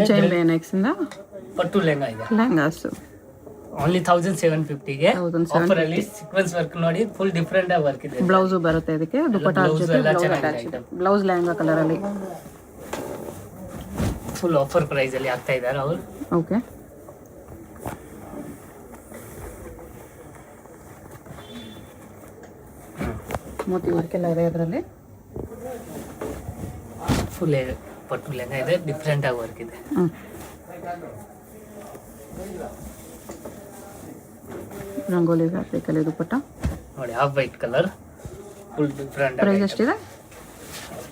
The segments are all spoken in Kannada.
ಜೈಂಬೆ ನೆಕ್ಸಿಂದ ಪಟ್ಟು ಲೆಹಂಗಾ ಇದೆ. ಲೆಹಂಗಾಸ್ ಓನ್ಲಿ 1750ಗೆ ಆಫರ್ ಅಲ್ಲಿ ಸೀಕ್ವೆನ್ಸ್ ವರ್ಕ್ ನೋಡಿ ಫುಲ್ ಡಿಫರೆಂಟ್ ಆಗಿ ವರ್ಕ್ ಇದೆ. ಬ್ಲೌಸ್ ಬರುತ್ತೆ ಇದಕ್ಕೆ, ದುಪಟ್ಟಾ ಜೊತೆ ಬ್ಲೌಸ್ ಅಟ್ಯಾಚ್ ಇದೆ. ಬ್ಲೌಸ್ ಲೆಹಂಗಾ ಕಲರ್ ಅಲ್ಲಿ ಫುಲ್ ಆಫರ್ ಪ್ರೈಸ್ ಅಲ್ಲಿ ಆಗ್ತಾ ಇದ್ದಾರೆ ಅವರು. ಓಕೆ, ಮೋತಿ ವರ್ಕ್ ಎಲ್ಲ ಇದೆ ಅದರಲ್ಲಿ. ಫುಲ್ ಪಟ್ಟು ಲೆಹಂಗಾ ಇದೆ, ಡಿಫರೆಂಟ್ ಆಗಿ ವರ್ಕ್ ಇದೆ. ರಂಗೋಲಿ ಫ್ಯಾಬ್ರಿಕ್ ಅಲ್ಲಿ ದುಪಟ್ಟಾ ನೋಡಿ, half white colour, full different. Price ಎಷ್ಟಿದೆ?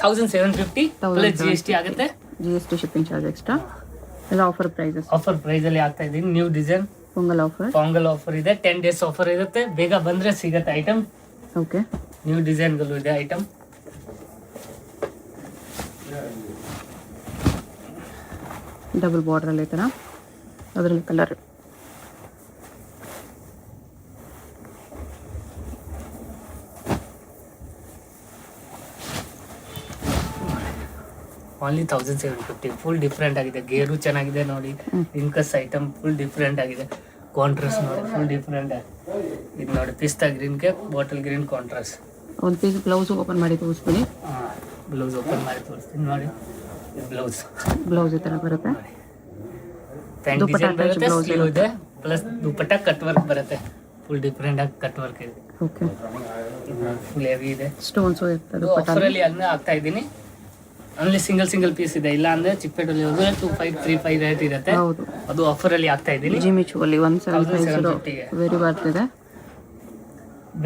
1750 ಪ್ಲಸ್ GST ಆಗುತ್ತೆ. GST shipping charge extra. ಇದು ಆಫರ್ ಪ್ರೈಸಸ್. ಆಫರ್ ಪ್ರೈಸ್ ಅಲ್ಲಿ ಆಗ್ತಾ ಇದೆ. ನ್ಯೂ ಡಿಸೈನ್ ಪೊಂಗಲ್ ಆಫರ್ ಇದೆ. 10 days ಆಫರ್ ಇರುತ್ತೆ. ಬೇಗ ಬಂದ್ರೆ ಸಿಗುತ್ತೆ ಐಟಮ್. ಓಕೆ, ನ್ಯೂ ಡಿಸೈನ್ಗಳು ಇದೆ ಐಟಮ್. ಡಬಲ್ ಬಾರ್ಡರ್ ಅಲ್ಲಿ ಈ ಥರ, ಅದರಲ್ಲಿ ಕಲರ್ ಓನ್ಲಿ 1750. ಫುಲ್ ಡಿಫ್ರೆಂಟ್ ಆಗಿದೆ. ಗೇರು ಚೆನ್ನಾಗಿದೆ ನೋಡಿ. ಇಂಕಸ್ ಐಟಮ್ ಫುಲ್ ಡಿಫ್ರೆಂಟ್ ಆಗಿದೆ. ಕಾಂಟ್ರಾಸ್ಟ್ ನೋಡಿ, ಫುಲ್ ಡಿಫ್ರೆಂಟ್ ಆಗಿದೆ. ಇದು ನೋಡಿ, ಪಿಸ್ತಾ ಗ್ರೀನ್ಗೆ ಬಾಟಲ್ ಗ್ರೀನ್ ಕಾಂಟ್ರಾಸ್ಟ್. ಒಂದು ಪೀಸ್ ಬ್ಲೌಸ್ ಓಪನ್ ಮಾಡಿ ತೋರಿಸ್ತೀನಿ. ಬ್ಲೌಸ್ ಓಪನ್ ಮಾಡಿ ತೋರಿಸ್ತೀನಿ ನೋಡಿ. ಬ್ಲೌಸ್ ಈ ಥರ ಬರುತ್ತೆ. ಪ್ಯಾಂಟ್ ಡಿಸೈನ್ ಬರುತ್ತೆ, ಸ್ಲೀವ್ ಇದೆ, ಪ್ಲಸ್ ದುಪಟ್ಟಾ ಕಟ್ ವರ್ಕ್ ಬರುತ್ತೆ. ಫುಲ್ ಡಿಫ್ರೆಂಟ್ ಆಗಿ ಕಟ್ ವರ್ಕ್ ಇದೆ. ಓಕೆ, ಫುಲ್ ಹೆವಿ ಇದೆ. ಸ್ಟೋನ್ಸ್ ಇರ್ತದೆ. ಆಫರ್ ಅಲ್ಲಿ ಅದನ್ನ ಹಾಕ್ತಾ ಇದ್ದೀನಿ. ಓನ್ಲಿ ಸಿಂಗಲ್ ಪೀಸ್ ಇದೆ. ಇಲ್ಲ ಅಂದ್ರೆ ಚಿಕ್ಕಪೇಟೆಯಲ್ಲಿ ಹೋದ್ರೆ 2535 ರೇಟ್ ಇರುತ್ತೆ. ಅದು ಆಫರ್ ಅಲ್ಲಿ ಹಾಕ್ತಾ ಇದ್ದೀನಿ. ಜಿಮಿಚುವಲ್ಲಿ 1750 ವೆರಿ ವರ್ತ್ ಇದೆ.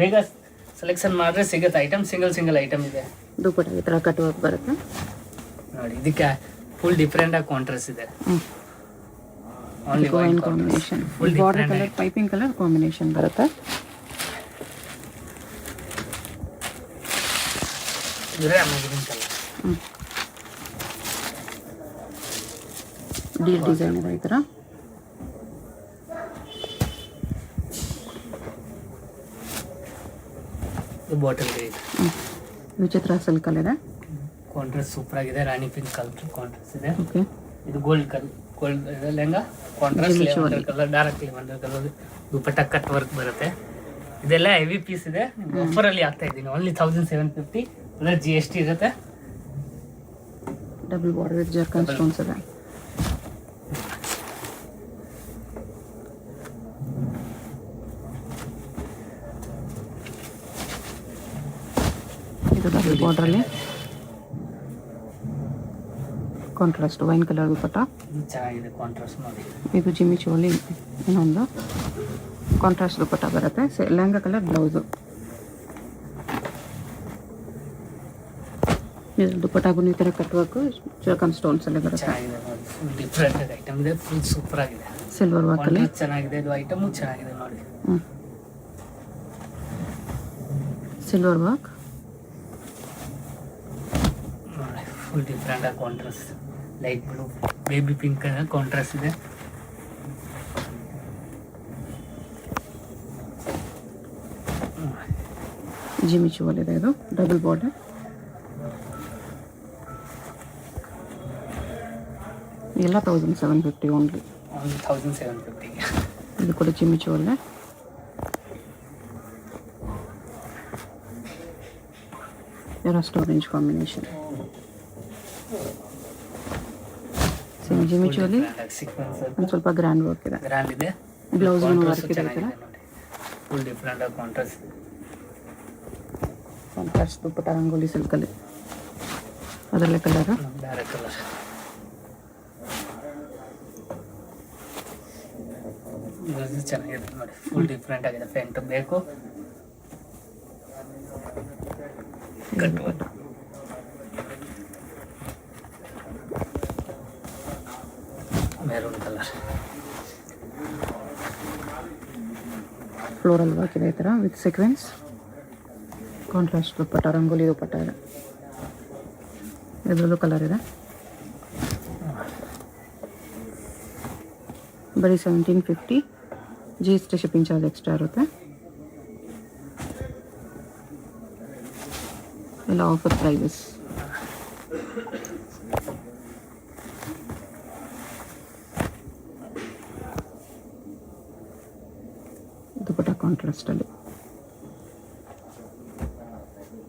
ಬೇಗ ಸೆಲೆಕ್ಷನ್ ಮಾಡಿದ್ರೆ ಸಿಗುತ್ತೆ ಐಟಮ್. ಸಿಂಗಲ್ ಐಟಮ್ ಇದೆ. ದುಪಟ್ಟಾ ಈ ತರ ಕಟ್ ವರ್ಕ್ ಬರುತ್ತೆ ನೋಡಿ. ಇದಕ್ಕೆ ಫುಲ್ ಡಿಫರೆಂಟ್ ಆಗಿ ಕಾಂಟ್ರಾಸ್ಟ್ ಇದೆ. Only wine combination, full border colour, piping colour combination ಬರುತ್ತೆ. ಇದ್ರೆ ಅಮೇಜಿಂಗ್ ಕಲರ್. ಡೀಲ್ ಡಿಸೈನ್ ಇದೆ ಈ ಥರ. ಬಾಟಲ್ ಇದೆ. ವಿಚಿತ್ರ ಸಿಲ್ಕ್ ಅಲ್ಲಿ ಇದೆ. ಕಾಂಟ್ರಾಸ್ಟ್ ಸೂಪರ್ ಆಗಿದೆ. ರಾಣಿ ಪಿಂಕ್ ಕಲರ್ ಕಾಂಟ್ರಾಸ್ಟ್ ಇದೆ. ಓಕೆ, ಇದು gold lehenga contrast lavender colour, dark lavender colour. Dupatta cut work ಬರುತ್ತೆ. ಇದೆಲ್ಲ ಹೆವಿ ಪೀಸ್ ಇದೆ. ಆಫರ್ ಅಲ್ಲಿ ಆಗ್ತಾ ಇದ್ದೀನಿ. ಓನ್ಲಿ 1750 ಪ್ಲಸ್ GST ಇರುತ್ತೆ. ಡಬಲ್ ಬಾರ್ಡರ್ ವಿತ್ ಜರ್ಕನ್ ಸ್ಟೋನ್ಸ್ ಇದೆ. ಇದು ಡಬಲ್ ಬಾರ್ಡರ್ ಅಲ್ಲಿ ಕಾಂಟ್ರಾಸ್ಟ್ ವೈನ್ ಕಲರ್ ದುಪಟ್ಟಾ ಚೆನ್ನಾಗಿದೆ. ಕಾಂಟ್ರಾಸ್ಟ್ ನೋಡಿ. ಇದು ಜಿಮಿಚುವಲ್ಲಿ ಇನ್ನೊಂದು ಕಾಂಟ್ರಾಸ್ಟ್ ದುಪಟ್ಟಾ ಬರುತ್ತೆ. Lehenga colour blouse. ಇದು ದುಪಟ್ಟಾಗೂ ಈ ಥರ ಕಟ್ ವರ್ಕ್ ಜರ್ಕನ್ ಸ್ಟೋನ್ಸ್ ಅಲ್ಲಿ ಬರುತ್ತೆ. ಚೆನ್ನಾಗಿದೆ ನೋಡಿ. ಫುಲ್ ಡಿಫರೆಂಟ್ ಐಟಮ್ ಇದೆ. ಫುಲ್ ಸೂಪರ್ ಆಗಿದೆ. ಸಿಲ್ವರ್ ವರ್ಕ್ ಅಲ್ಲಿ ಚೆನ್ನಾಗಿದೆ. ಇದು ಐಟಮ್ ಚೆನ್ನಾಗಿದೆ ನೋಡಿ. ಸಿಲ್ವರ್ ವರ್ಕ್ ನೋಡಿ. ಫುಲ್ ಡಿಫರೆಂಟ್ ಆಗಿ contrast. Light blue, baby pink contrast ಇದೆ. ಜಿಮಿಚುವಲ್ ಇದೆ. ಇದು ಡಬಲ್ ಬಾರ್ಡರ್. ಎಲ್ಲ 1750 ಓನ್ಲಿ. 1750. ಇದು ಕೂಡ ಜಿಮಿಚುವಲ್ಲೇ. Rust orange combination. ಸೇಮ್ ಜಿಮಿಚುವಲ್ಲಿ ಒಂದು ಸ್ವಲ್ಪ ಗ್ರ್ಯಾಂಡ್ ವರ್ಕ್ ಇದೆ. ಗ್ರ್ಯಾಂಡ್ ಇದೆ. ಬ್ಲೌಸ್ ವರ್ಕ್ ಇದೆ. ಫುಲ್ ಡಿಫರೆಂಟ್ ಆಗಿ ಕಾಂಟ್ರಾಸ್ಟ್. ಕಾಂಟ್ರಾಸ್ಟ್ ದುಪಟ್ಟಾ ರಂಗೋಲಿ ಸಿಲ್ಕಲ್ಲಿ ಅದರಲ್ಲೇ ಕಲರ್ ಡಾರ್ಕ್ ಕಲರ್. ಚೆನ್ನಾಗಿದೆ ನೋಡಿ. ಫುಲ್ ಡಿಫರೆಂಟ್ ಆಗಿದೆ. ಪ್ಯಾಂಟ್ ಬೇಕು ಮೆರೂನ್ ಕಲರ್. ಫ್ಲೋರಲ್ ವರ್ಕ್ ಇದೆ ಈ ಥರ with sequence. Contrast dupatta rangoli dupatta ಇದೆ. ಇದರಲ್ಲೂ ಕಲರ್ ಇದೆ. ಬರೀ 1750. GST ಶಿಪ್ಪಿಂಗ್ ಚಾರ್ಜ್ ಎಕ್ಸ್ಟ್ರಾ ಇರುತ್ತೆ. ಎಲ್ಲ ಆಫರ್ ಪ್ರೈಸಸ್. ದುಪ್ಪಟ್ಟ ಕಾಂಟ್ರಾಸ್ಟಲ್ಲಿ.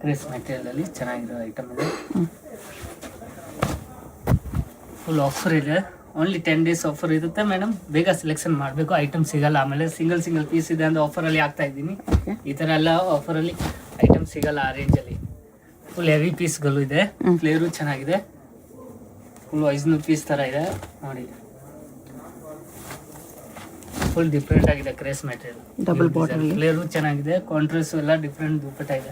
ಕ್ರೇಸ್ ಮೆಟೀರಿಯಲಲ್ಲಿ ಚೆನ್ನಾಗಿರೋ ಐಟಮ್ ಇದೆ. ಫುಲ್ ಆಫರ್ ಇದೆ. ಓನ್ಲಿ 10 days ಆಫರ್ ಇರುತ್ತೆ ಮೇಡಮ್. ಬೇಗ ಸೆಲೆಕ್ಷನ್ ಮಾಡಬೇಕು, ಐಟಮ್ ಸಿಗಲ್ಲ. ಆಮೇಲೆ ಸಿಂಗಲ್ ಪೀಸ್ ಇದೆ ಅಂದ್ರೆ ಆಫರಲ್ಲಿ ಆಗ್ತಾ ಇದ್ದೀನಿ. ಓಕೆ, ಈ ಥರ ಎಲ್ಲ ಆಫರಲ್ಲಿ ಐಟಮ್ ಸಿಗಲ್ಲ ಆ ರೇಂಜಲ್ಲಿ. ಫುಲ್ ಹೆವಿ ಪೀಸ್ಗಳು ಇದೆ. ಫ್ಲೇರು ಚೆನ್ನಾಗಿದೆ. ಫುಲ್ 500 ಪೀಸ್ ಥರ ಇದೆ ನೋಡಿ. ಫುಲ್ ಡಿಫ್ರೆಂಟ್ ಆಗಿದೆ craze material. Double border flare ಚೆನ್ನಾಗಿದೆ. ಕಾಂಟ್ರಾಸ್ಟ್ ಎಲ್ಲ ಡಿಫ್ರೆಂಟ್ ದುಪ್ಪಟ್ಟ ಇದೆ.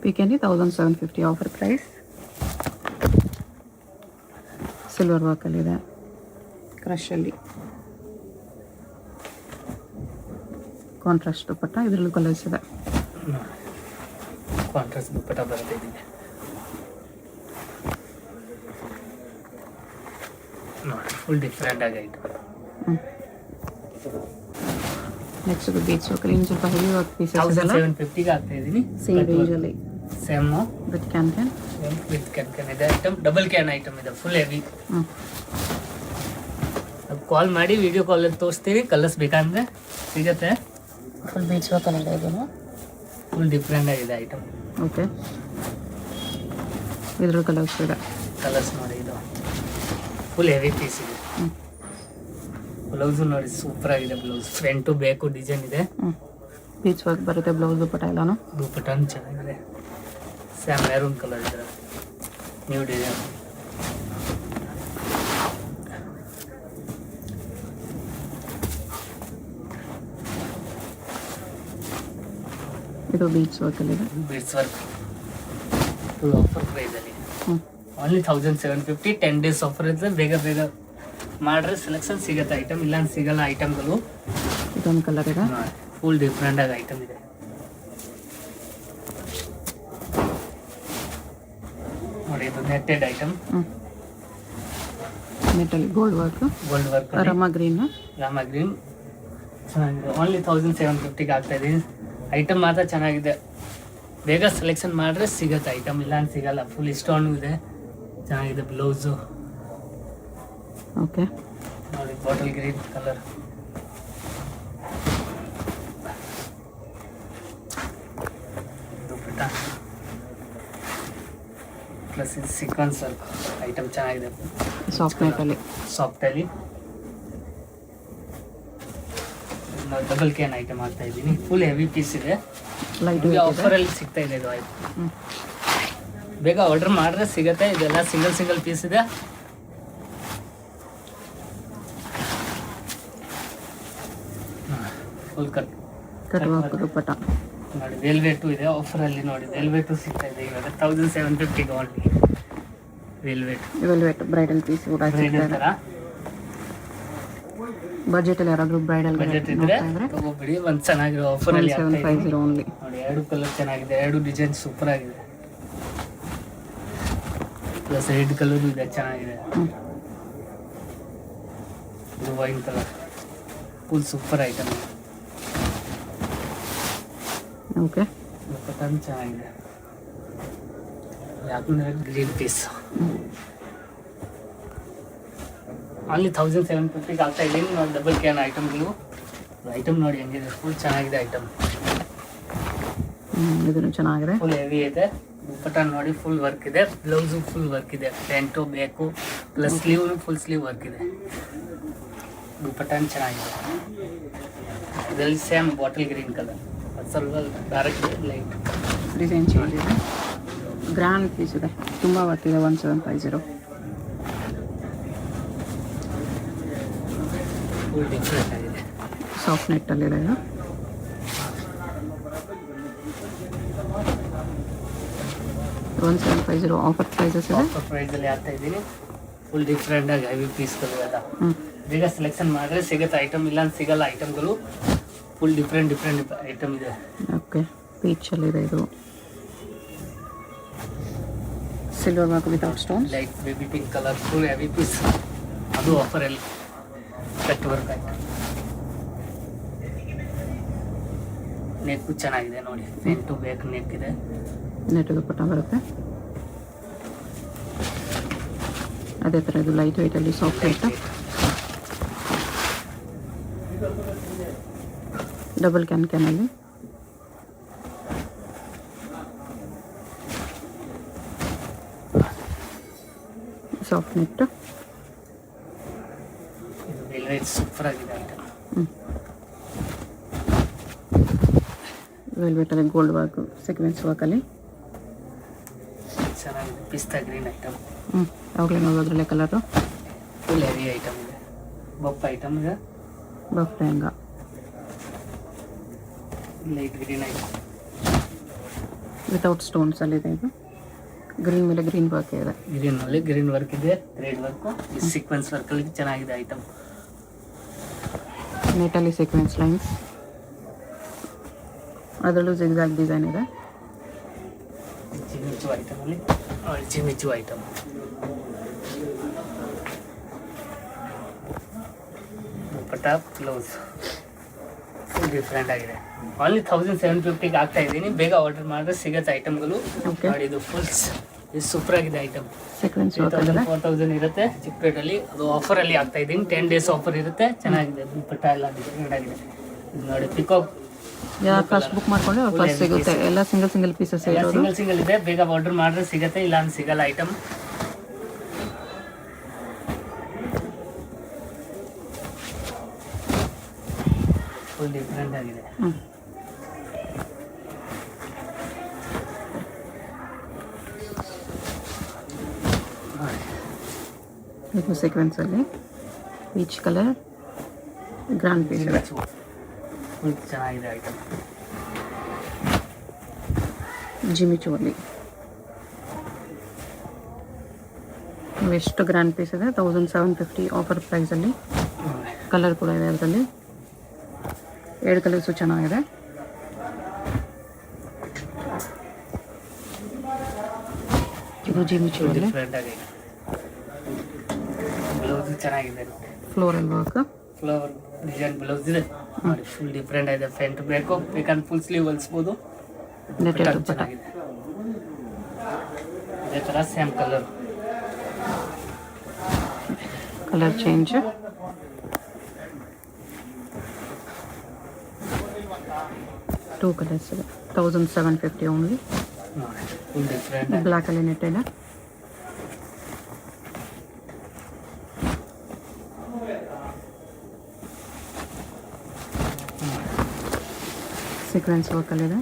ಪೀಕೆಂಡಿ 1750 ಆಫರ್ ಪ್ರೈಸ್. ಸಿಲ್ವರ್ ವರ್ಕಲ್ಲಿದೆ, ಕ್ರಶಲ್ಲಿ ಕಾಂಟ್ರಾಸ್ಟ್ ದುಪ್ಪಟ್ಟ. ಇದರಲ್ಲೂ ಕಲರ್ಸ್ ಇದೆ. ಕಾಂಟ್ರಾಸ್ಟ್ ದುಪ್ಪಟ್ಟ ಬರುತ್ತೆ ಇದಕ್ಕೆ ನೋಡಿ. ಫುಲ್ ಡಿಫ್ರೆಂಟ್ ಆಗೈತೆ. ನೆಕ್ಸ್ಟ್ ಬೀಚ್ ವರ್ಕಲ್ಲಿ ಇನ್ನು ಸ್ವಲ್ಪ ಹೆವಿ ವರ್ಕ್ ಪೀಸಸ್ ಇದೆಲ್ಲ 1750ಗೆ ಆಗ್ತಾ ಇದ್ದೀನಿ. ಸೇಮ್ ರೇಂಜಲ್ಲಿ ಸೇಮ್ ವಿತ್ ಕ್ಯಾನ್ ವಿತ್ ಕ್ಯಾನ್ ಇದೆ ಐಟಮ್. ಡಬಲ್ ಕ್ಯಾನ್ ಐಟಮ್ ಇದೆ. Full heavy. ಕಾಲ್ ಮಾಡಿ ವಿಡಿಯೋ ಕಾಲಲ್ಲಿ ತೋರಿಸ್ತೀವಿ. ಕಲರ್ಸ್ ಬೇಕಂದ್ರೆ ಸಿಗುತ್ತೆ. ಫುಲ್ ಬೀಚ್ ವರ್ಕಲ್ಲಿ ಇದೆ ಇದು. ಫುಲ್ ಡಿಫ್ರೆಂಟ್ ಆಗಿದೆ ಐಟಮ್. ಓಕೆ, ಇದ್ರ ಕಲರ್ಸ್ ಇದೆ. ಕಲರ್ಸ್ ನೋಡಿ, ಇದು ಫುಲ್ ಹೆವಿ ಪೀಸ್ ಇದೆ. ಬ್ಲೌಸು ನೋಡಿ ಸೂಪರ್ ಆಗಿದೆ. ಬ್ಲೌಸ್ ಫ್ರಂಟು ಬೇಕು ಡಿಸೈನ್ ಇದೆ. ಬೀಚ್ ವರ್ಕ್ ಬರುತ್ತೆ ಬ್ಲೌಸ್ ದುಪ್ಪಟ್ಟ ಎಲ್ಲಾನು. ದುಪ್ಪಟ್ಟನು ಚೆನ್ನಾಗಿದೆ. ಸ್ಯಾಮ್ ಮೆರೂನ್ ಕಲರ್ ಇದೆ. New design. ಇದು ಬೀಚ್ ವರ್ಕಲ್ಲಿದೆ. ಬೀಡ್ಸ್ ವರ್ಕ್ ಫುಲ್ ಆಫರ್ ಪ್ರೈಸಲ್ಲಿ. ಓನ್ಲಿ 1750. 10 days ಆಫರ್ ಇರ್ತದೆ. ಬೇಗ ಮಾಡಿದ್ರೆ ಸೆಲೆಕ್ಷನ್ ಸಿಗುತ್ತೆ ಐಟಮ್, ಇಲ್ಲ ಸಿಗಲ್ಲ ಐಟಮ್ಗಳು. ಇದೊಂದು ಕಲರ್ ಇದೆ. ಫುಲ್ ಡಿಫ್ರೆಂಟ್ ಆಗಿ ಐಟಮ್ ಇದೆ ನೋಡಿ. ಇದು ನೆಟ್ಟೆಡ್ ಐಟಮ್. ನೆಟ್ಟಲ್ಲಿ ಗೋಲ್ಡ್ ವರ್ಕ್ ರಾಮ ಗ್ರೀನ್ ಚೆನ್ನಾಗಿದೆ. ಓನ್ಲಿ 1750ಗೆ ಆಗ್ತಾ ಇದೆ. ಐಟಮ್ ಮಾತ್ರ ಚೆನ್ನಾಗಿದೆ. ಬೇಗ ಸೆಲೆಕ್ಷನ್ ಮಾಡಿದ್ರೆ ಸಿಗುತ್ತೆ ಐಟಮ್, ಇಲ್ಲ ಅಂತ ಸಿಗಲ್ಲ. ಫುಲ್ ಸ್ಟೋನ್ ಇದೆ. ಚೆನ್ನಾಗಿದೆ ಬ್ಲೌಸು ಓಕೆ ನೋಡಿ. Bottle green colour. Dupatta plus ಇದು ಸೀಕ್ವೆನ್ಸ್ ವರ್ಕ್ ಐಟಮ್ ಚೆನ್ನಾಗಿದೆ. ಸಾಫ್ಟಲ್ಲಿ ಡಬಲ್ ಕ್ಯಾನ್ ಐಟಮ್ ಆಗ್ತಾ ಇದ್ದೀನಿ. ಫುಲ್ ಹೆವಿ ಪೀಸ್ ಇದೆ. ಆಫರಲ್ಲಿ ಸಿಗ್ತಾ ಇದೆ ಇದು ಐಟಮ್. ಬೇಗ ಆರ್ಡರ್ ಮಾಡಿದ್ರೆ ಸಿಗುತ್ತೆ. ಇದೆಲ್ಲ ಸಿಂಗಲ್ ಪೀಸ್ ಇದೆ. ಫುಲ್ ಕಟ್ ವರ್ಕ್ ದುಪ್ಪಟ್ಟ ನೋಡಿ. ವೆಲ್ವೆಟು ಇದೆ ಆಫರಲ್ಲಿ ನೋಡಿ. ವೆಲ್ವೆಟು ಸಿಗ್ತಾ ಇದೆ ಇವಾಗ 1750ಗೆ ಓನ್ಲಿ. ವೆಲ್ವೆಟ್ ಬ್ರೈಡಲ್ ಪೀಸ್ ಕೂಡ ಥರ ಬಜೆಟಲ್ಲಿ ಯಾರಾದರೂ ಬ್ರೈಡಲ್ ಬಜೆಟ್ ಇದ್ರೆ ತಗೋಬಿಡಿ. ಒಂದು ಚೆನ್ನಾಗಿರೋ ಆಫರಲ್ಲಿ 1750 ಓನ್ಲಿ ನೋಡಿ. 2 ಕಲರ್ ಚೆನ್ನಾಗಿದೆ. 2 ಡಿಸೈನ್ ಸೂಪರ್ ಆಗಿದೆ. ಪ್ಲಸ್ ರೆಡ್ ಕಲರ್ ಇದೆ, ಚೆನ್ನಾಗಿದೆ. ಇದು wine colour full super item. Okay, ದುಪ್ಪಟ್ಟನು ಚೆನ್ನಾಗಿದೆ. ಯಾಕಂದ್ರೆ ಗ್ರೀನ್ ಪೀಸ್ ಓನ್ಲಿ 1750ಗೆ ಆಗ್ತಾ ಇದ್ದೀನಿ. ನೋಡಿ ಡಬಲ್ ಕ್ಯಾನ್ ಐಟಮ್ಗಳು. ಐಟಮ್ ನೋಡಿ ಹೆಂಗಿದೆ. ಫುಲ್ ಚೆನ್ನಾಗಿದೆ ಐಟಮ್. ಇದನ್ನು ಚೆನ್ನಾಗಿದೆ. ಫುಲ್ ಹೆವಿ ಇದೆ. ದುಪ್ಪಟ್ಟ ನೋಡಿ ಫುಲ್ ವರ್ಕ್ ಇದೆ. ಬ್ಲೌಸು ಫುಲ್ ವರ್ಕ್ ಇದೆ. ಪ್ಯಾಂಟು ಬೇಕು plus sleeve full sleeve work ಇದೆ. ದುಪ್ಪಟ್ಟನು ಚೆನ್ನಾಗಿದೆ. ಇದರಲ್ಲಿ ಸೇಮ್ ಬಾಟಲ್ ಗ್ರೀನ್ ಕಲರ್. ಅದು ಸ್ವಲ್ಪ ಡಾರ್ಕ್ ಲೈಟ್ ಡಿಸೈನ್ ಚೇಂಜ್ ಇದೆ. ಗ್ರ್ಯಾಂಡ್ ಪೀಸ್ ಇದೆ. ತುಂಬ ವರ್ಕ್ ಇದೆ. 1750 ಫುಲ್ ಡಿಫ್ರೆಂಟ್ ಆಗಿದೆ. ಸಾಫ್ಟ್ ನೆಟ್ಟಲ್ಲಿದೆ ಇದು. ಒನ್ 1750 ಆಫರ್ ಪ್ರೈಸಸ್ ಇದೆ. ಆಫರ್ ಪ್ರೈಸಲ್ಲಿ ಆಗ್ತಾ ಇದ್ದೀನಿ. ಫುಲ್ ಡಿಫ್ರೆಂಟ್ ಆಗಿ ಹೆವಿ ಪೀಸ್ಗಳು ಎಲ್ಲ. ಬೇಗ ಸೆಲೆಕ್ಷನ್ ಮಾಡಿದ್ರೆ ಸಿಗುತ್ತೆ ಐಟಮ್, ಇಲ್ಲ ಅಂತ ಸಿಗಲ್ಲ ಐಟಮ್ಗಳು. ಫುಲ್ ಡಿಫ್ರೆಂಟ್ ಐಟಮ್ ಇದೆ. ಓಕೆ, ಪೀಚಲ್ಲಿದೆ ಇದು. Silver work without stones. Light baby pink colour full heavy piece. ಅದು ಆಫರಲ್ಲಿ ಕಟ್ ವರ್ಕ್ ಆಯ್ತು. ನೆಕ್ಕು ಚೆನ್ನಾಗಿದೆ ನೋಡಿ. ನೆಟ್ಟು ಬೇಕು ನೆಕ್ ಇದೆ. ನೆಟ್ ದುಪ್ಪಟ್ಟ ಬರುತ್ತೆ. ಅದೇ ಥರ ಇದು ಲೈಟ್ ವೆಯ್ಟಲ್ಲಿ ಸಾಫ್ಟ್ ವೆಯ್ಟ್. ಡಬಲ್ ಕ್ಯಾನಲ್ಲಿ ಸಾಫ್ಟ್ ನೆಟ್. ಇದು ವೆಲ್ವೆಟ್ ಸೂಪರ್ ಆಗಿದೆ ಐಟಮ್. ವೆಲ್ವೆಟಲ್ಲಿ ಗೋಲ್ಡ್ ವರ್ಕ್ ಸೀಕ್ವೆನ್ಸ್ ವರ್ಕಲ್ಲಿ ಚೆನ್ನಾಗಿದೆ. ಪಿಸ್ತಾ ಗ್ರೀನ್ ಐಟಮ್. ಯಾವಾಗಲೇ ನೋಡೋದ್ರಲ್ಲೇ ಕಲರು. ಫುಲ್ ಹೆವಿ ಐಟಮ್ ಇದೆ. ಬಫ್ ಐಟಮ್ ಇದೆ. Buff lehenga light green item without stones ಅಲ್ಲಿದೆ. ಇದು ಗ್ರೀನ್ ಮೇಲೆ ಗ್ರೀನ್ ವರ್ಕ್ ಇದೆ. ಗ್ರೀನಲ್ಲಿ ಗ್ರೀನ್ ವರ್ಕ್ ಇದೆ, ರೆಡ್ ವರ್ಕು, ಈ ಸೀಕ್ವೆನ್ಸ್ ವರ್ಕಲ್ಲಿ ಚೆನ್ನಾಗಿದೆ ಐಟಮ್. ನೆಟಲ್ಲಿ ಸೀಕ್ವೆನ್ಸ್ ಲೈನ್ಸ್, ಅದರಲ್ಲೂ ಜಿಗ್ಜಾಗ್ ಡಿಸೈನ್ ಇದೆ. ಜಿಮಿಚು ಐಟಮಲ್ಲಿ ಜಿಮಿಚು ಐಟಮ್. ದುಪ್ಪಟ್ಟ ಬ್ಲೌಸ್ ಫುಲ್ ಡಿಫ್ರೆಂಟ್ ಆಗಿದೆ. ಓನ್ಲಿ 1750 ಆಗ್ತಾ ಇದ್ದೀನಿ. ಬೇಗ ಆರ್ಡರ್ ಮಾಡಿದ್ರೆ ಸಿಗುತ್ತೆ ಐಟಮ್ಗಳು. ನೋಡಿ ಇದು ಫುಲ್ಸ್ ಇದು ಸೂಪರ್ ಆಗಿದೆ ಐಟಮ್. ಸೀಕ್ವೆನ್ಸ್ 4000 ಇರುತ್ತೆ ಚಿಕ್ಕಪೇಟಲ್ಲಿ. ಅದು ಆಫರಲ್ಲಿ ಆಗ್ತಾ ಇದ್ದೀನಿ. 10 days ಆಫರ್ ಇರುತ್ತೆ. ಚೆನ್ನಾಗಿದೆ. ದುಪ್ಪಟ್ಟ ಎಲ್ಲ ಡಿಫ್ರೆಂಟ್ ಆಗಿದೆ. ಇದು ನೋಡಿ ಪಿಕಾಕ್. ಯಾರು ಫಸ್ಟ್ ಬುಕ್ ಮಾಡ್ಕೊಂಡ್ರೆ ಅವ್ರು ಫಸ್ಟ್ ಸಿಗುತ್ತೆ. ಎಲ್ಲ ಸಿಂಗಲ್ ಪೀಸಸ್ ಇರೋದು. ಸಿಂಗಲ್ ಇದೆ. ಬೇಗ ಆರ್ಡರ್ ಮಾಡಿದ್ರೆ ಸಿಗುತ್ತೆ, ಇಲ್ಲ ಅಂದ್ರೆ ಸಿಗಲ್ಲ ಐಟಮ್. ಫುಲ್ ಡಿಫ್ರೆಂಟ್ ಆಗಿದೆ. ಇದು ಸೀಕ್ವೆನ್ಸಲ್ಲಿ ಪೀಚ್ ಕಲರ್ ಗ್ರ್ಯಾಂಡ್ ಪೀಸ್ ಇದೆ. ಫುಲ್ ಚೆನ್ನಾಗಿದೆ ಐಟಮ್. ಜಿಮಿಚುವಲ್ಲಿ ಎಷ್ಟು ಗ್ರ್ಯಾಂಡ್ ಪೀಸ್ ಇದೆ. 1750 ಆಫರ್ ಪ್ರೈಸಲ್ಲಿ. ಕಲರ್ ಕೂಡ ಇದೆ ಅದರಲ್ಲಿ. 2 ಕಲರ್ಸು ಚೆನ್ನಾಗಿದೆ. ಇದು ಜಿಮಿಚುವಲ್ಲಿ ಡಿಫ್ರೆಂಟ್ ಆಗಿದೆ. ಬ್ಲೌಸ್ ಚೆನ್ನಾಗಿದೆ. Floral work, flower design blouse ಇದೆ. ನೋಡಿ ಫುಲ್ ಡಿಫ್ರೆಂಟ್ ಆಗಿದೆ. ಫ್ರಂಟ್ ಬೇಕು, ಬೇಕಂದ್ರೆ ಫುಲ್ ಸ್ಲೀವ್ ಹೊಲಿಸ್ಬೋದು. ನೆಟೆಡ್ ದುಪ್ಪಟ್ಟ. ಚೆನ್ನಾಗಿದೆ. ಇದೇ ಥರ same colour. Colour change. Two colours ಇದೆ. 1750 ಓನ್ಲಿ. Full different. ಬ್ಲ್ಯಾಕಲ್ಲಿ ನೆಟ್ಟೆಡ್. ಸೀಕ್ವೆನ್ಸ್ ವರ್ಕಲ್ಲಿದೆ.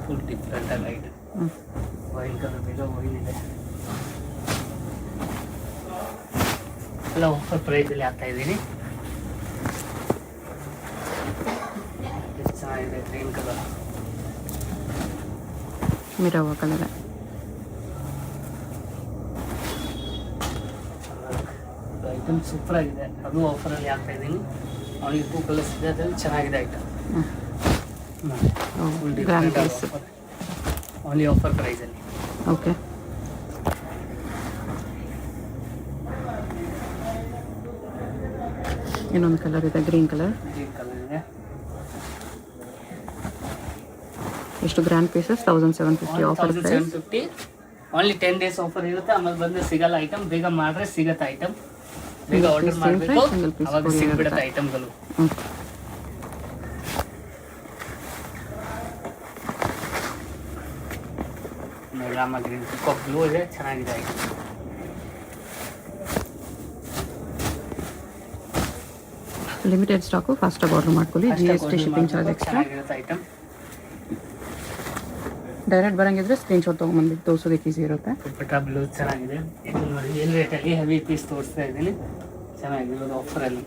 Full different light wine colour ಬೇಗ ವೈನ್ ಇದೆ. ಎಲ್ಲ ಆಫರ್ ಪ್ರೈಸಲ್ಲಿ ಹಾಕ್ತಾ ಇದ್ದೀನಿ. ಎಷ್ಟು ಚೆನ್ನಾಗಿದೆ. ಗ್ರೀನ್ ಕಲರ್ ಮಿರರ್ ವರ್ಕಲ್ಲಿದೆ. ಐಟಮ್ ಸೂಪರ್ ಆಗಿದೆ. ಅದು ಆಫರಲ್ಲಿ ಹಾಕ್ತಾ ಇದ್ದೀನಿ. ಅವನಿಗೆ 2 ಕಲರ್ಸ್ ಇದೆ. ಅದ್ರಲ್ಲಿ ಚೆನ್ನಾಗಿದೆ item. Full grand different piece. Offer. Only offer ಪ್ರೈಸಲ್ಲಿ. ಓಕೆ. ಇನ್ನೊಂದು ಕಲರ್ ಇದೆ, ಗ್ರೀನ್ ಕಲರ್. ಗ್ರೀನ್ ಕಲರ್ ಇದೆ. ಎಷ್ಟು grand pieces. 1750 offer price. 1750. Only 10 days offer ಇರುತ್ತೆ. ಆಮೇಲೆ ಬಂದರೆ ಸಿಗಲ್ಲ ಐಟಮ್. ಬೇಗ ಮಾಡಿದ್ರೆ ಸಿಗುತ್ತೆ ಐಟಮ್. ಬೇಗ ಆರ್ಡರ್ ಮಾಡಬೇಕು, ಅವಾಗ ಸಿಗ್ಬಿಡುತ್ತೆ ಐಟಮ್ಗಳು. ರಾಮ ಗ್ರೀನ್ ಪಿಕಾಕ್ ಬ್ಲೂ ಇದೆ. ಚೆನ್ನಾಗಿದೆ ಐಟಮ್. Limited stock. ಫಾಸ್ಟಾಗಿ ಆರ್ಡರ್ ಮಾಡ್ಕೊಳ್ಳಿ. GST shipping charge extra. ಚೆನ್ನಾಗಿರುತ್ತೆ ಐಟಮ್. ಡೈರೆಕ್ಟ್ ಬರೋಂಗಿದ್ರೆ ಸ್ಕ್ರೀನ್ಶಾಟ್ ತೊಗೊಂಬಂದು ತೋರಿಸೋದಕ್ಕೆ ಈಸಿ ಇರುತ್ತೆ. ದುಪ್ಪಟ್ಟ ಬ್ಲೌಸ್ ಚೆನ್ನಾಗಿದೆ. ಇದು ನೋಡಿ ಎಲ್ ರೇಟಲ್ಲಿ ಹೆವಿ ಪೀಸ್ ತೋರಿಸ್ತಾ ಇದ್ದೀನಿ. ಚೆನ್ನಾಗಿರೋದು ಆಫರಲ್ಲಿ.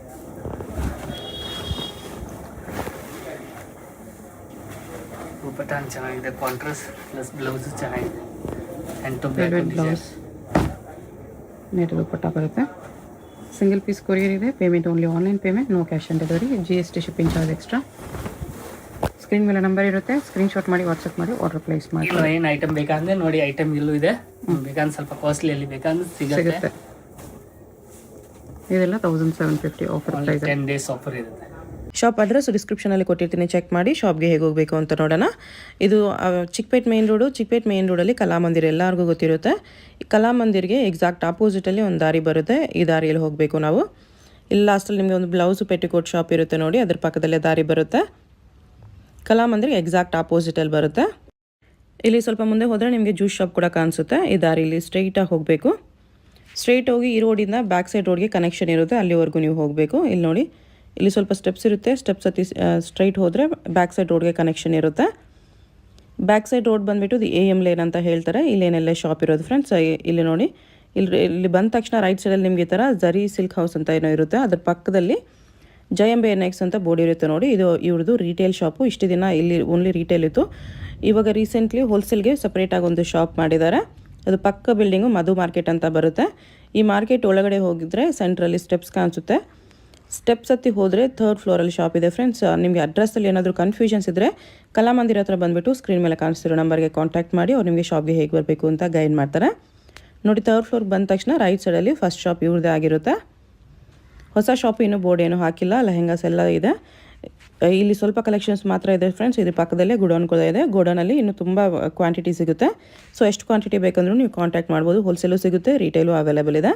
ದುಪ್ಪಟ್ಟ ಚೆನ್ನಾಗಿದೆ. ಕಾಂಟ್ರಾಸ್ಟ್ ಪ್ಲಸ್ ಬ್ಲೌಸು ಚೆನ್ನಾಗಿದೆ. ವೆಲ್ವೆಟ್ ಬ್ಲೌಸ್, ನೆಟ್ ದುಪ್ಪಟ್ಟ ಬರುತ್ತೆ. ಸಿಂಗಲ್ ಪೀಸ್ ಕೊರಿಯರ್ ಇದೆ. Payment only online payment, no cash on delivery. GST shipping charge extra. Screen ಮೇಲೆ ನಂಬರ್ ಇರುತ್ತೆ. ಸ್ಕ್ರೀನ್ಶಾಟ್ ಮಾಡಿ ವಾಟ್ಸಪ್ ಮಾಡಿ ಆರ್ಡರ್ ಪ್ಲೇಸ್ ಮಾಡಿ. ಏನು ಐಟಮ್ ಬೇಕಂದ್ರೆ ನೋಡಿ, ಐಟಮ್ ಇಲ್ಲೂ ಇದೆ. ಬೇಕಂದ್ರೆ ಸ್ವಲ್ಪ ಕಾಸ್ಟ್ಲಿಯಲ್ಲಿ ಬೇಕಂದ್ರೆ ಸಿಗುತ್ತೆ. ಇದೆಲ್ಲ 1750 ಆಫರ್ ಪ್ರೈಸ್. 10 days ಆಫರ್ ಇರುತ್ತೆ. ಶಾಪ್ ಅಡ್ರೆಸ್ ಡಿಸ್ಕ್ರಿಪ್ಷನಲ್ಲಿ ಕೊಟ್ಟಿರ್ತೀನಿ, ಚೆಕ್ ಮಾಡಿ. ಶಾಪ್ಗೆ ಹೇಗೆ ಹೋಗಬೇಕು ಅಂತ ನೋಡೋಣ. ಇದು Chickpet main road. Chickpet main ರೋಡಲ್ಲಿ ಕಲಾಮಂದಿರ ಎಲ್ಲರಿಗೂ ಗೊತ್ತಿರುತ್ತೆ. ಕಲಾಮಂದಿರ್ಗೆ ಎಕ್ಸಾಕ್ಟ್ ಆಪೋಸಿಟಲ್ಲಿ ಒಂದು ದಾರಿ ಬರುತ್ತೆ. ಈ ದಾರಿಯಲ್ಲಿ ಹೋಗಬೇಕು ನಾವು. ಇಲ್ಲಿ ಲಾಸ್ಟಲ್ಲಿ ನಿಮಗೆ ಒಂದು ಬ್ಲೌಸು ಪೆಟಿಕೋಟ್ ಶಾಪ್ ಇರುತ್ತೆ ನೋಡಿ, ಅದ್ರ ಪಕ್ಕದಲ್ಲೇ ದಾರಿ ಬರುತ್ತೆ. ಕಲಾಮಂದಿರ ಎಕ್ಸಾಕ್ಟ್ ಆಪೋಸಿಟಲ್ಲಿ ಬರುತ್ತೆ. ಇಲ್ಲಿ ಸ್ವಲ್ಪ ಮುಂದೆ ಹೋದರೆ ನಿಮಗೆ ಜ್ಯೂಸ್ ಶಾಪ್ ಕೂಡ ಕಾಣಿಸುತ್ತೆ. ಈ ದಾರಿಲಿ ಸ್ಟ್ರೈಟಾಗಿ ಹೋಗಬೇಕು. ಸ್ಟ್ರೈಟ್ ಹೋಗಿ ಈ ರೋಡಿಂದ ಬ್ಯಾಕ್ ಸೈಡ್ ರೋಡ್ಗೆ ಕನೆಕ್ಷನ್ ಇರುತ್ತೆ, ಅಲ್ಲಿವರೆಗೂ ನೀವು ಹೋಗಬೇಕು. ಇಲ್ಲಿ ನೋಡಿ, ಇಲ್ಲಿ ಸ್ವಲ್ಪ ಸ್ಟೆಪ್ಸ್ ಇರುತ್ತೆ. ಸ್ಟೆಪ್ಸ್ ಹತ್ತಿ ಸ್ಟ್ರೈಟ್ ಹೋದರೆ ಬ್ಯಾಕ್ ಸೈಡ್ ರೋಡ್ಗೆ ಕನೆಕ್ಷನ್ ಇರುತ್ತೆ. ಬ್ಯಾಕ್ ಸೈಡ್ ರೋಡ್ ಬಂದುಬಿಟ್ಟು ಇದು AM ಲೇನ್ ಅಂತ ಹೇಳ್ತಾರೆ. ಇಲ್ಲೇನೆಲ್ಲ ಶಾಪ್ ಇರೋದು ಫ್ರೆಂಡ್ಸ್. ಇಲ್ಲಿ ನೋಡಿ, ಇಲ್ಲಿ ಬಂದ ತಕ್ಷಣ ರೈಟ್ ಸೈಡಲ್ಲಿ ನಿಮಗೆ ಈ ಥರ ಜರಿ ಸಿಲ್ಕ್ ಹೌಸ್ ಅಂತ ಏನೋ ಇರುತ್ತೆ. ಅದ್ರ ಪಕ್ಕದಲ್ಲಿ ಜಯಂಬೆ ನೆಕ್ಸ್ ಅಂತ ಬೋರ್ಡ್ ಇರುತ್ತೆ ನೋಡಿ. ಇದು ಇವ್ರದ್ದು ರಿಟೇಲ್ ಶಾಪು. ಇಷ್ಟು ದಿನ ಇಲ್ಲಿ ಓನ್ಲಿ ರಿಟೇಲ್ ಇತ್ತು. ಇವಾಗ ರೀಸೆಂಟ್ಲಿ ಹೋಲ್ಸೇಲ್ಗೆ ಸಪ್ರೇಟಾಗಿ ಒಂದು ಶಾಪ್ ಮಾಡಿದ್ದಾರೆ. ಅದು ಪಕ್ಕ ಬಿಲ್ಡಿಂಗು ಮಧು ಮಾರ್ಕೆಟ್ ಅಂತ ಬರುತ್ತೆ. ಈ ಮಾರ್ಕೆಟ್ ಒಳಗಡೆ ಹೋಗಿದ್ರೆ ಸೆಂಟ್ರಲ್ಲಿ ಸ್ಟೆಪ್ಸ್ ಕಾಣಿಸುತ್ತೆ. ಸ್ಟೆಪ್ಸ್ ಹತ್ತಿ ಹೋದರೆ 3rd ಫ್ಲೋರಲ್ಲಿ ಶಾಪ್ ಇದೆ ಫ್ರೆಂಡ್ಸ್. ನಿಮಗೆ ಅಡ್ರೆಸ್ಸಲ್ಲಿ ಏನಾದರೂ ಕನ್ಫ್ಯೂಷನ್ಸ್ ಇದ್ದರೆ ಕಲಾಮಂದಿರ ಹತ್ರ ಬಂದುಬಿಟ್ಟು ಸ್ಕ್ರೀನ್ ಮೇಲೆ ಕಾಣಿಸ್ತಿರೋ ನಂಬರ್ಗೆ ಕಾಂಟ್ಯಾಕ್ಟ್ ಮಾಡಿ ಅವ್ರು ನಿಮಗೆ ಶಾಪ್ಗೆ ಹೇಗೆ ಬರಬೇಕು ಅಂತ ಗೈಡ್ ಮಾಡ್ತಾರೆ ನೋಡಿ. 3rd ಫ್ಲೋರ್ಗೆ ಬಂದ ತಕ್ಷಣ ರೈಟ್ ಸೈಡಲ್ಲಿ ಫಸ್ಟ್ ಶಾಪ್ ಇವ್ರದ್ದೇ ಆಗಿರುತ್ತೆ. ಹೊಸ ಶಾಪ್ ಇನ್ನೂ ಬೋರ್ಡ್ ಏನೂ ಹಾಕಿಲ್ಲ, ಲೆಹೆಂಗಾಸ್ ಎಲ್ಲ ಇದೆ. ಇಲ್ಲಿ ಸ್ವಲ್ಪ ಕಲೆಕ್ಷನ್ಸ್ ಮಾತ್ರ ಇದೆ ಫ್ರೆಂಡ್ಸ್. ಇದ್ರ ಪಕ್ಕದಲ್ಲೇ ಗೋಡೌನ್ ಕೂಡ ಇದೆ. ಗೋಡೌನಲ್ಲಿ ಇನ್ನೂ ತುಂಬ ಕ್ವಾಂಟಿಟಿ ಸಿಗುತ್ತೆ. ಸೊ ಎಷ್ಟು ಕ್ವಾಂಟಿಟಿ ಬೇಕಂದ್ರೂ ನೀವು ಕಾಂಟ್ಯಾಕ್ಟ್ ಮಾಡ್ಬೋದು. ಹೋಲ್ಸೇಲು ಸಿಗುತ್ತೆ, ರಿಟೇಲು ಅವೈಲೇಬಲ್ ಇದೆ.